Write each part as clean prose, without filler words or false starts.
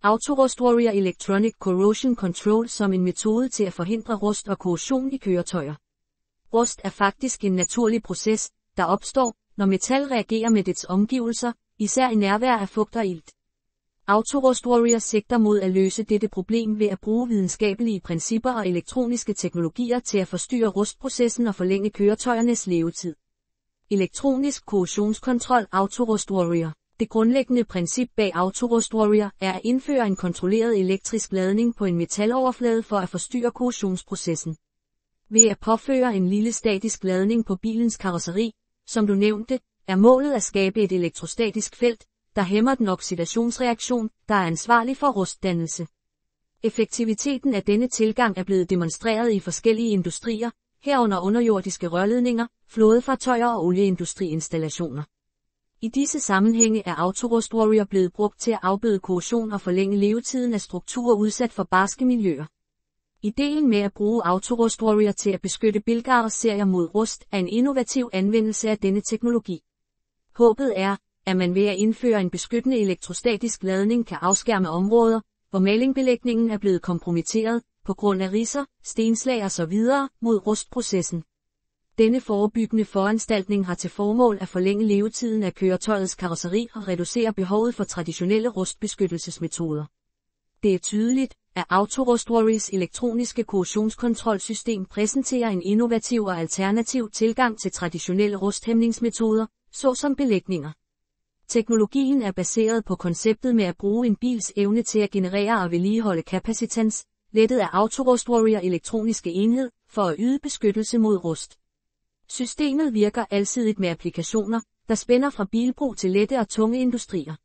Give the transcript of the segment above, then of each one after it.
Autorust Warrior Electronic Corrosion Control som en metode til at forhindre rust og korrosion i køretøjer. Rust er faktisk en naturlig proces, der opstår, når metal reagerer med dets omgivelser, især i nærvær af fugt og ilt. Autorust Warrior sigter mod at løse dette problem ved at bruge videnskabelige principper og elektroniske teknologier til at forstyrre rustprocessen og forlænge køretøjernes levetid. Elektronisk korrosionskontrol Autorust Warrior. Det grundlæggende princip bag Autorust Warrior er at indføre en kontrolleret elektrisk ladning på en metaloverflade for at forstyrre korrosionsprocessen. Ved at påføre en lille statisk ladning på bilens karosseri, som du nævnte, er målet at skabe et elektrostatisk felt, der hæmmer den oxidationsreaktion, der er ansvarlig for rustdannelse. Effektiviteten af denne tilgang er blevet demonstreret i forskellige industrier, herunder underjordiske rørledninger, flådefartøjer og olieindustriinstallationer. I disse sammenhænge er Autorust Warrior blevet brugt til at afbøde korrosion og forlænge levetiden af strukturer udsat for barske miljøer. Ideen med at bruge Autorust Warrior til at beskytte bilgaragerier mod rust er en innovativ anvendelse af denne teknologi. Håbet er, at man ved at indføre en beskyttende elektrostatisk ladning kan afskærme områder, hvor malingbelægningen er blevet kompromitteret, på grund af ridser, stenslag osv. mod rustprocessen. Denne forebyggende foranstaltning har til formål at forlænge levetiden af køretøjets karosseri og reducere behovet for traditionelle rustbeskyttelsesmetoder. Det er tydeligt, at Autorust Warriors elektroniske korrosionskontrolsystem præsenterer en innovativ og alternativ tilgang til traditionelle rusthæmningsmetoder, såsom belægninger. Teknologien er baseret på konceptet med at bruge en bils evne til at generere og vedligeholde kapacitans, lettet af Autorust Warrior elektroniske enhed, for at yde beskyttelse mod rust. Systemet virker alsidigt med applikationer, der spænder fra bilbrug til lette og tunge industrier.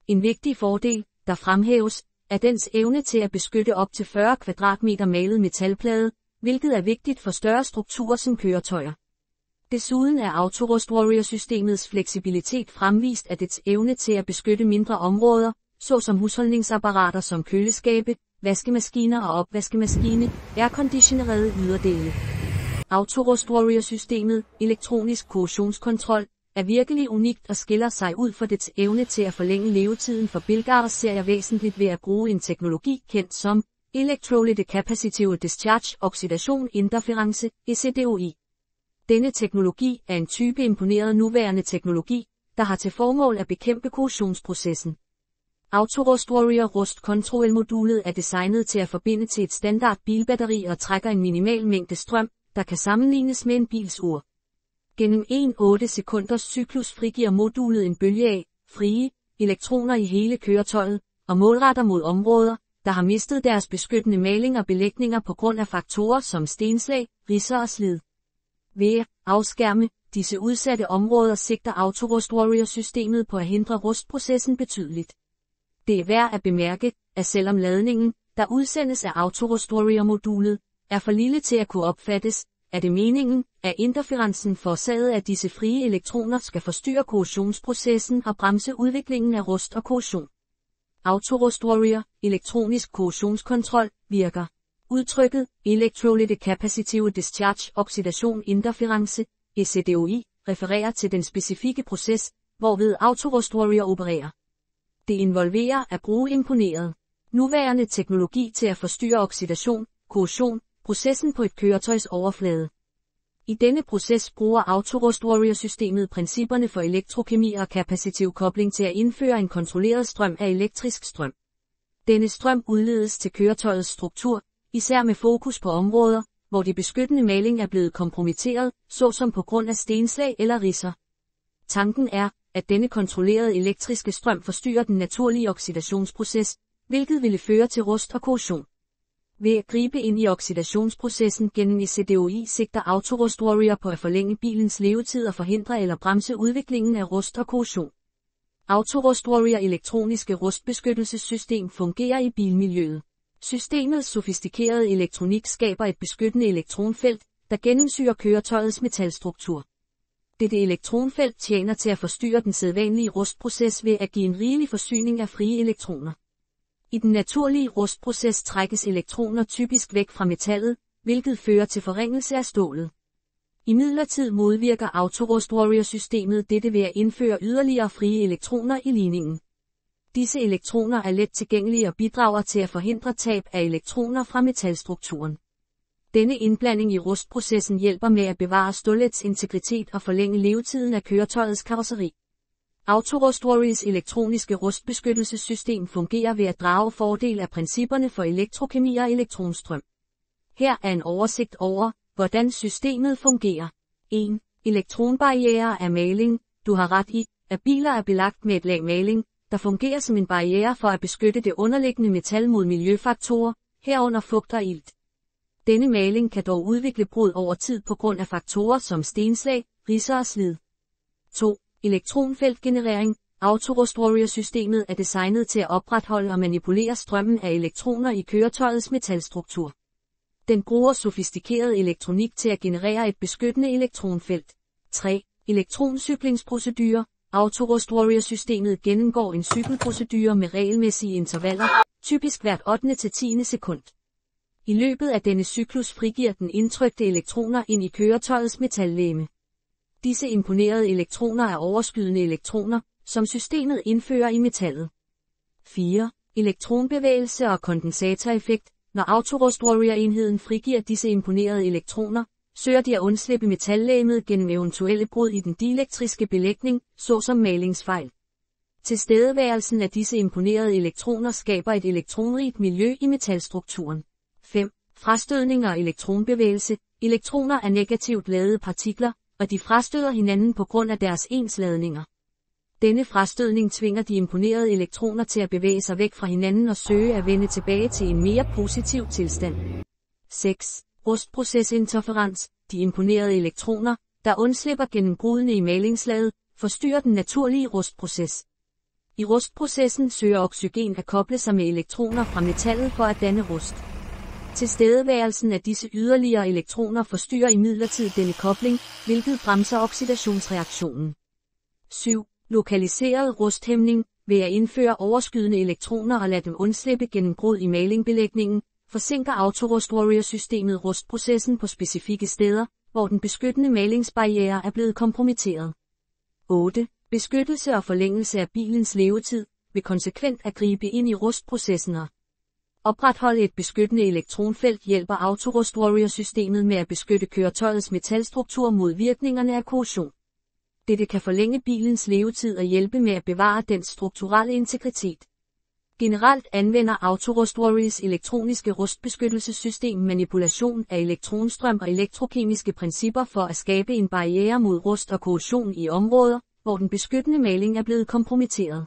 En vigtig fordel, der fremhæves, er dens evne til at beskytte op til 40 kvadratmeter malet metalplade, hvilket er vigtigt for større strukturer som køretøjer. Desuden er Autorust Warrior-systemets fleksibilitet fremvist af dets evne til at beskytte mindre områder, såsom husholdningsapparater som køleskabe, vaskemaskiner og opvaskemaskine, airconditionerede yderdele. Autorust Warrior-systemet, elektronisk korrosionskontrol, er virkelig unikt og skiller sig ud for dets evne til at forlænge levetiden for bilgaragerier væsentligt ved at bruge en teknologi kendt som Electrolytic Capacitive Discharge Oxidation Interference, ECDOI. Denne teknologi er en type imponeret nuværende teknologi, der har til formål at bekæmpe korrosionsprocessen. Autorust Warrior rustkontrolmodulet er designet til at forbinde til et standard bilbatteri og trækker en minimal mængde strøm, der kan sammenlignes med en bils ur. Gennem en 8 sekunders cyklus frigiver modulet en bølge af frie elektroner i hele køretøjet og målretter mod områder, der har mistet deres beskyttende maling og belægninger på grund af faktorer som stenslag, ridser og slid. Ved at afskærme disse udsatte områder sigter Autorust Warrior-systemet på at hindre rustprocessen betydeligt. Det er værd at bemærke, at selvom ladningen, der udsendes af Autorust Warrior-modulet, er for lille til at kunne opfattes, er det meningen, at interferensen forårsaget af disse frie elektroner skal forstyrre korrosionsprocessen og bremse udviklingen af rust og korrosion. Autorust Warrior, elektronisk korrosionskontrol, virker. Udtrykket Electrolytic Capacitive Discharge Oxidation Interference, ECDOI, refererer til den specifikke proces, hvorved Autorust Warrior opererer. Det involverer at bruge imponeret nuværende teknologi til at forstyrre oxidation, korrosion, processen på et køretøjs overflade. I denne proces bruger Autorust Warrior-systemet principperne for elektrokemi og kapacitiv kobling til at indføre en kontrolleret strøm af elektrisk strøm. Denne strøm udledes til køretøjets struktur, især med fokus på områder, hvor de beskyttende maling er blevet kompromitteret, såsom på grund af stenslag eller ridser. Tanken er, at denne kontrollerede elektriske strøm forstyrrer den naturlige oxidationsproces, hvilket ville føre til rust og korrosion. Ved at gribe ind i oxidationsprocessen gennem ECDOI sigter Autorust Warrior på at forlænge bilens levetid og forhindre eller bremse udviklingen af rust og korrosion. Autorust Warrior elektroniske rustbeskyttelsessystem fungerer i bilmiljøet. Systemets sofistikerede elektronik skaber et beskyttende elektronfelt, der gennemsyrer køretøjets metalstruktur. Dette elektronfelt tjener til at forstyrre den sædvanlige rustproces ved at give en rigelig forsyning af frie elektroner. I den naturlige rustproces trækkes elektroner typisk væk fra metallet, hvilket fører til forringelse af stålet. Imidlertid modvirker Autorust Warrior-systemet dette ved at indføre yderligere frie elektroner i ligningen. Disse elektroner er let tilgængelige og bidrager til at forhindre tab af elektroner fra metalstrukturen. Denne indblanding i rustprocessen hjælper med at bevare stålets integritet og forlænge levetiden af køretøjets karosseri. Autorust Warriors elektroniske rustbeskyttelsessystem fungerer ved at drage fordel af principperne for elektrokemi og elektronstrøm. Her er en oversigt over, hvordan systemet fungerer. 1. Elektronbarriere af maling. Du har ret i, at biler er belagt med et lag maling, der fungerer som en barriere for at beskytte det underliggende metal mod miljøfaktorer, herunder fugt og ilt. Denne maling kan dog udvikle brud over tid på grund af faktorer som stenslag, ridser og slid. 2. Elektronfeltgenerering. Autorust Warrior-systemet er designet til at opretholde og manipulere strømmen af elektroner i køretøjets metalstruktur. Den bruger sofistikeret elektronik til at generere et beskyttende elektronfelt. 3. Elektroncyklingsprocedure. Autorust Warrior-systemet gennemgår en cykelprocedure med regelmæssige intervaller, typisk hvert 8. til 10. sekund. I løbet af denne cyklus frigiver den indtrykte elektroner ind i køretøjets metallegeme. Disse imponerede elektroner er overskydende elektroner, som systemet indfører i metallet. 4. Elektronbevægelse og kondensatoreffekt. Når Autorust Warrior-enheden frigiver disse imponerede elektroner, søger de at undslippe metallegemet gennem eventuelle brud i den dielektriske belægning, såsom malingsfejl. Tilstedeværelsen af disse imponerede elektroner skaber et elektronrigt miljø i metalstrukturen. 5. Frastødning og elektronbevægelse. Elektroner er negativt ladede partikler, og de frastøder hinanden på grund af deres ensladninger. Denne frastødning tvinger de imponerede elektroner til at bevæge sig væk fra hinanden og søge at vende tilbage til en mere positiv tilstand. 6. Rustprocesinterferens. De imponerede elektroner, der undslipper gennem brudene i malingslaget, forstyrrer den naturlige rustproces. I rustprocessen søger oxygen at koble sig med elektroner fra metallet for at danne rust. Tilstedeværelsen af disse yderligere elektroner forstyrrer imidlertid denne kobling, hvilket bremser oxidationsreaktionen. 7. Lokaliseret rusthæmning. Ved at indføre overskydende elektroner og lade dem undslippe gennem brud i malingbelægningen, forsinker Autorust Warrior-systemet rustprocessen på specifikke steder, hvor den beskyttende malingsbarriere er blevet kompromitteret. 8. Beskyttelse og forlængelse af bilens levetid. Ved konsekvent at gribe ind i rustprocessen og opretholde et beskyttende elektronfelt hjælper Autorust Warrior-systemet med at beskytte køretøjets metalstruktur mod virkningerne af korrosion. Dette kan forlænge bilens levetid og hjælpe med at bevare dens strukturelle integritet. Generelt anvender Autorust Warriors elektroniske rustbeskyttelsessystem manipulation af elektronstrøm og elektrokemiske principper for at skabe en barriere mod rust og korrosion i områder, hvor den beskyttende maling er blevet kompromitteret.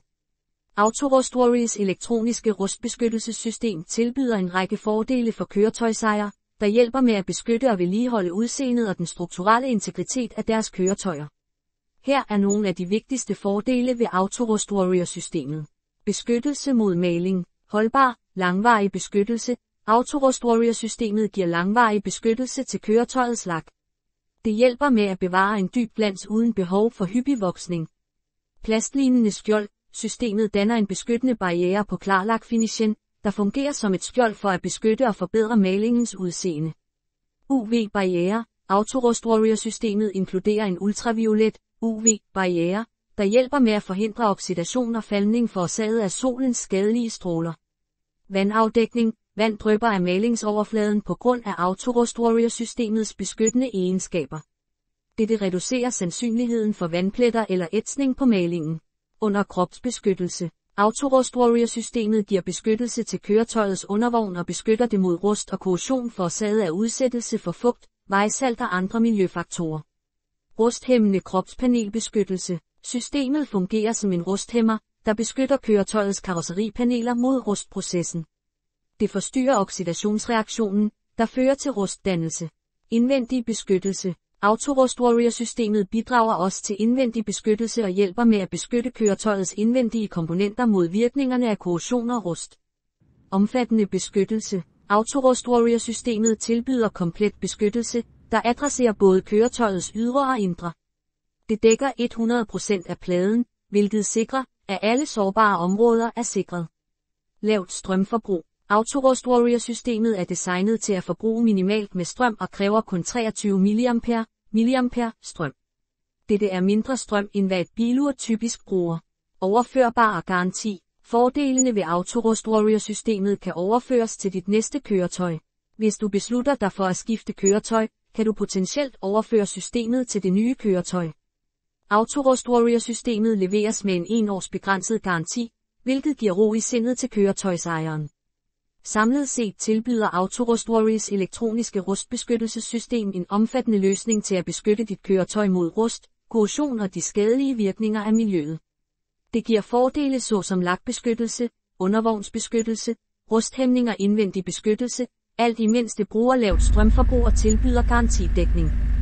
Autorust Warriors elektroniske rustbeskyttelsessystem tilbyder en række fordele for køretøjsejere, der hjælper med at beskytte og vedligeholde udseendet og den strukturelle integritet af deres køretøjer. Her er nogle af de vigtigste fordele ved Autorust Warrior-systemet. Beskyttelse mod maling. Holdbar, langvarig beskyttelse. Autorust Warrior-systemet giver langvarig beskyttelse til køretøjets lak. Det hjælper med at bevare en dyb glans uden behov for hyppig voksning. Plastlignende skjold. Systemet danner en beskyttende barriere på klarlakfinishen, der fungerer som et skjold for at beskytte og forbedre malingens udseende. UV-barriere. Autorust Warrior-systemet inkluderer en ultraviolet UV-barriere, der hjælper med at forhindre oxidation og faldning forårsaget af solens skadelige stråler. Vandafdækning. Vand drypper af malingsoverfladen på grund af Autorust Warrior-systemets beskyttende egenskaber. Dette reducerer sandsynligheden for vandpletter eller ætsning på malingen. Under kropsbeskyttelse. Autorust Warrior-systemet giver beskyttelse til køretøjets undervogn og beskytter det mod rust og korrosion forårsaget af udsættelse for fugt, vejsalt og andre miljøfaktorer. Rusthæmmende kropspanelbeskyttelse. Systemet fungerer som en rusthæmmer, der beskytter køretøjets karosseripaneler mod rustprocessen. Det forstyrrer oxidationsreaktionen, der fører til rustdannelse. Indvendig beskyttelse. Autorust Warrior-systemet bidrager også til indvendig beskyttelse og hjælper med at beskytte køretøjets indvendige komponenter mod virkningerne af korrosion og rust. Omfattende beskyttelse. Autorust Warrior-systemet tilbyder komplet beskyttelse, der adresserer både køretøjets ydre og indre. Det dækker 100% af pladen, hvilket sikrer, at alle sårbare områder er sikret. Lavt strømforbrug. Autorust Warrior-systemet er designet til at forbruge minimalt med strøm og kræver kun 23 mA strøm. Dette er mindre strøm end hvad et bilur typisk bruger. Overførbar og garanti. Fordelene ved Autorust Warrior-systemet kan overføres til dit næste køretøj. Hvis du beslutter dig for at skifte køretøj, kan du potentielt overføre systemet til det nye køretøj. Autorust Warrior-systemet leveres med en 1-års begrænset garanti, hvilket giver ro i sindet til køretøjsejeren. Samlet set tilbyder Autorust Warriors elektroniske rustbeskyttelsessystem en omfattende løsning til at beskytte dit køretøj mod rust, korrosion og de skadelige virkninger af miljøet. Det giver fordele såsom lakbeskyttelse, undervognsbeskyttelse, rusthæmning og indvendig beskyttelse, alt imens det bruger lavt strømforbrug og tilbyder garantidækning.